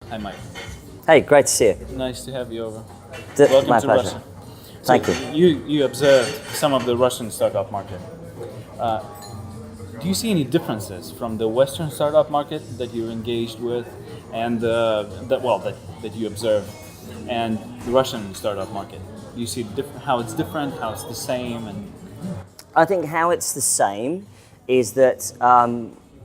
Hi, Mike. Hey, great to see you. Nice to have you over. Welcome My to pleasure. Russia. Thank you. You observed some of the Russian startup market. Do you see any differences from the Western startup market that you're engaged with, and that you observe, and the Russian startup market? Do you see how it's different, how it's the same, and I think how it's the same is that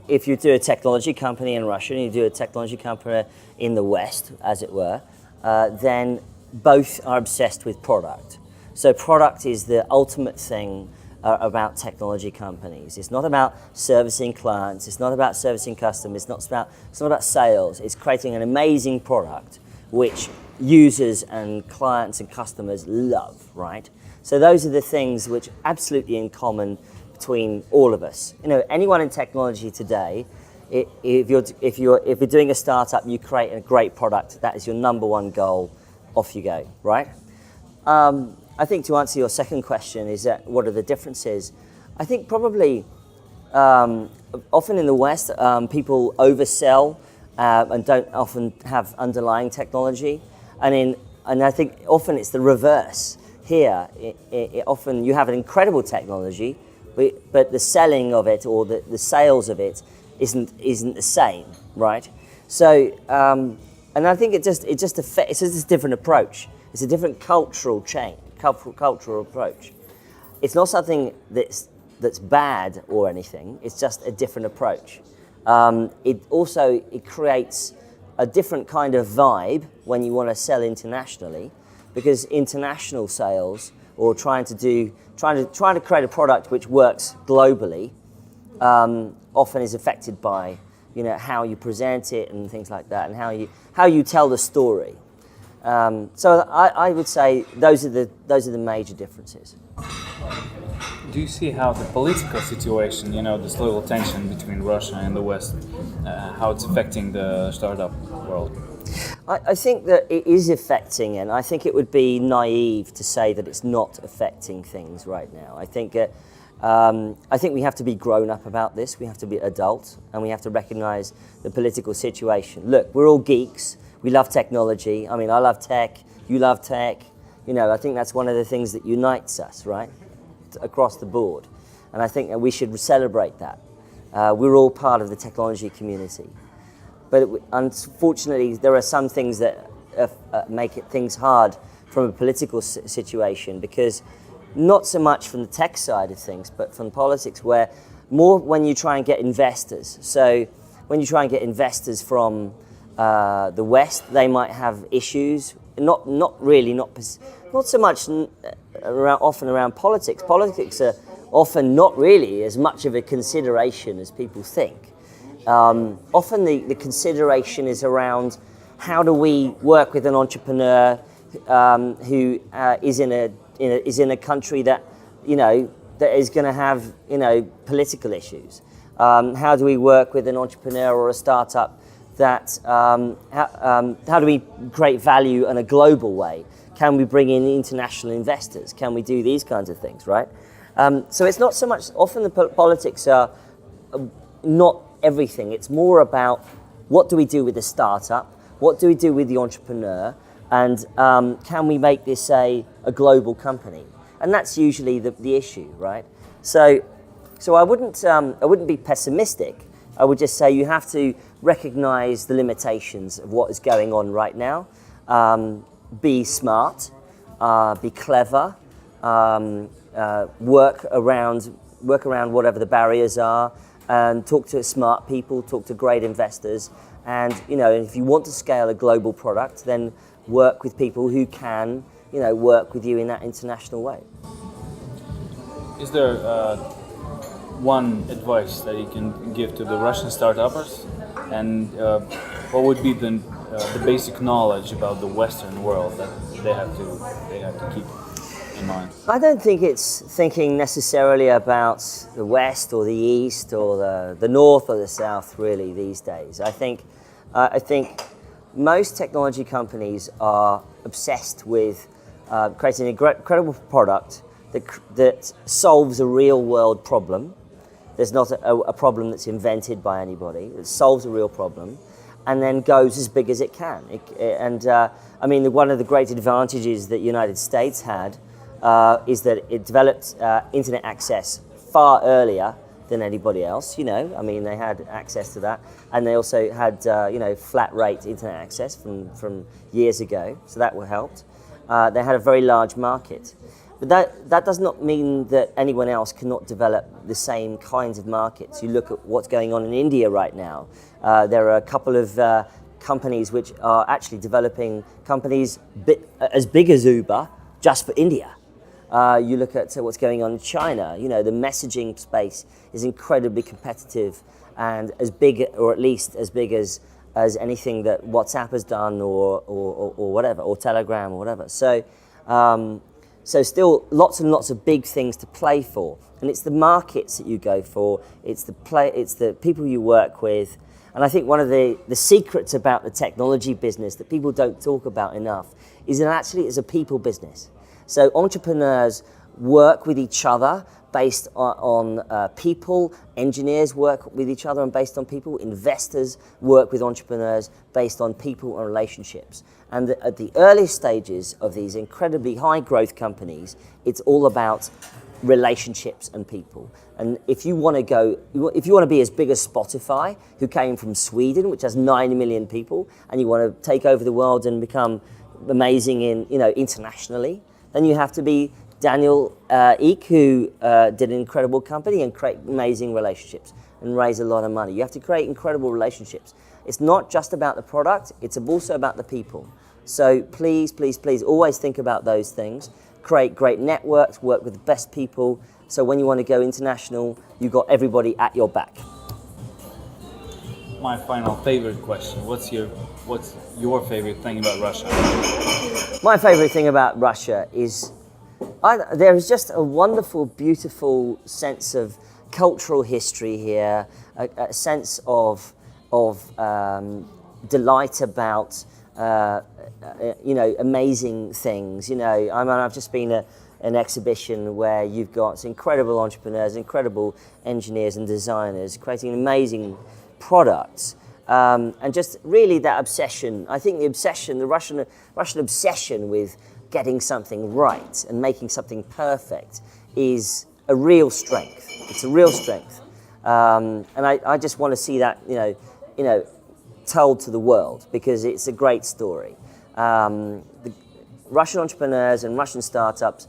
if you do a technology company in Russia and you do a technology company in the West, as it were, then both are obsessed with product. So product is the ultimate thing about technology companies. It's not about servicing clients, it's not about servicing customers, it's not about sales. It's creating an amazing product which users and clients and customers love, right? So those are the things which are absolutely in common between all of us. You know, anyone in technology today, if you're doing a startup, you create a great product. That is your number one goal. Off you go, right? I think to answer your second question is that what are the differences? I think probably often in the West, people oversell and don't often have underlying technology, and I think often it's the reverse. Here, often you have an incredible technology, but the selling of it or the sales of it isn't the same, right? So, and I think it's just a different approach. It's a different cultural approach. It's not something that's bad or anything. It's just a different approach. It creates a different kind of vibe when you want to sell internationally, because international sales or trying to create a product which works globally often is affected by how you present it and things like that, and how you tell the story. So I would say those are the major differences. do you see how the political situation, this little tension between Russia and the West, how it's affecting the startup world? I think that it is affecting, and I think it would be naive to say that it's not affecting things right now. I think we have to be grown up about this. We have to be adult, and we have to recognize the political situation. Look, we're all geeks. We love technology. I mean, I love tech. You love tech. I think that's one of the things that unites us, right, across the board. And I think that we should celebrate that. We're all part of the technology community. But unfortunately, there are some things that make things hard from a political situation, because not so much from the tech side of things, but from politics, where more when you try and get investors. So when you try and get investors from the West, they might have issues. Not so much often around politics. Politics are often not really as much of a consideration as people think. Often the consideration is around how do we work with an entrepreneur who is in a country that that is going to have political issues. How do we work with an entrepreneur or a startup that how do we create value in a global way? Can we bring in international investors? Can we do these kinds of things, right? So it's not so much, often the politics are not everything. It's more about what do we do with the startup? What do we do with the entrepreneur? And can we make this a global company? And that's usually the issue, right? So I wouldn't be pessimistic. I would just say you have to recognize the limitations of what is going on right now. Be smart, be clever, work around whatever the barriers are, and talk to smart people, talk to great investors. And if you want to scale a global product, then work with people who can work with you in that international way. Is there one advice that you can give to the Russian startuppers, and what would be the basic knowledge about the Western world that they have to keep in mind? I don't think it's thinking necessarily about the West or the East or the North or the South really these days. I think most technology companies are obsessed with creating a credible product that solves a real world problem. There's not a problem that's invented by anybody. It solves a real problem. and then goes as big as it can. I mean, one of the great advantages that the United States had is that it developed internet access far earlier than anybody else. You know, I mean, they had access to that, and they also had you know, flat rate internet access from years ago, so that helped. They had a very large market. But that does not mean that anyone else cannot develop the same kinds of markets. You look at what's going on in India right now. There are a couple of companies which are actually developing companies as big as Uber just for India. You look at what's going on in China. You know, the messaging space is incredibly competitive and as big, or at least as big as anything that WhatsApp has done or whatever, or Telegram or whatever. So still lots and lots of big things to play for, and it's the markets that you go for, it's the people you work with. And I think one of the secrets about the technology business that people don't talk about enough is that actually it's a people business. So entrepreneurs work with each other based on people, engineers work with each other and based on people, investors work with entrepreneurs based on people and relationships. And at the early stages of these incredibly high growth companies, it's all about relationships and people. And if you want to be as big as Spotify, who came from Sweden, which has 9 million people, and you want to take over the world and become amazing internationally, then you have to be Daniel Ek, who did an incredible company and create amazing relationships and raise a lot of money. You have to create incredible relationships. It's not just about the product, it's also about the people. So please, please, please always think about those things. Create great networks, work with the best people, so when you want to go international, you've got everybody at your back. My final favorite question, what's your favorite thing about Russia? My favorite thing about Russia is there is just a wonderful, beautiful sense of cultural history here, a sense of delight about amazing things. You know, I've just been at an exhibition where you've got incredible entrepreneurs, incredible engineers and designers creating amazing products. And just really that obsession, I think the Russian obsession with getting something right and making something perfect is a real strength. It's a real strength. And I just want to see that, told to the world, because it's a great story. The Russian entrepreneurs and Russian startups,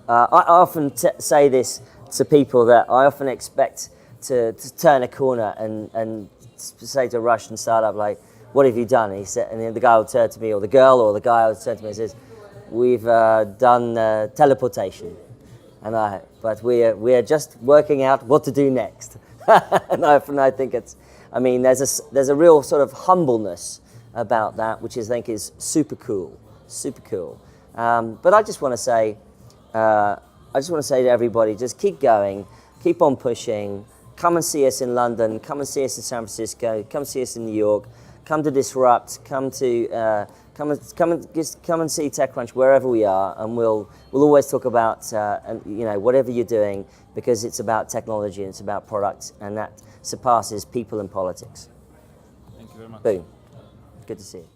I often say this to people, that I often expect to turn a corner and say to a Russian startup, like, what have you done? And then the guy will turn to me, or the girl or the guy will turn to me and says, we've done teleportation, but we're just working out what to do next. And I think there's a real sort of humbleness about that, which I think is super cool. But I just want to say to everybody, just keep going, keep on pushing. Come and see us in London. Come and see us in San Francisco. Come see us in New York. Come to Disrupt. Come and see TechCrunch wherever we are, and we'll always talk about whatever you're doing, because it's about technology and it's about products, and that surpasses people and politics. Thank you very much. Boom. Good to see you.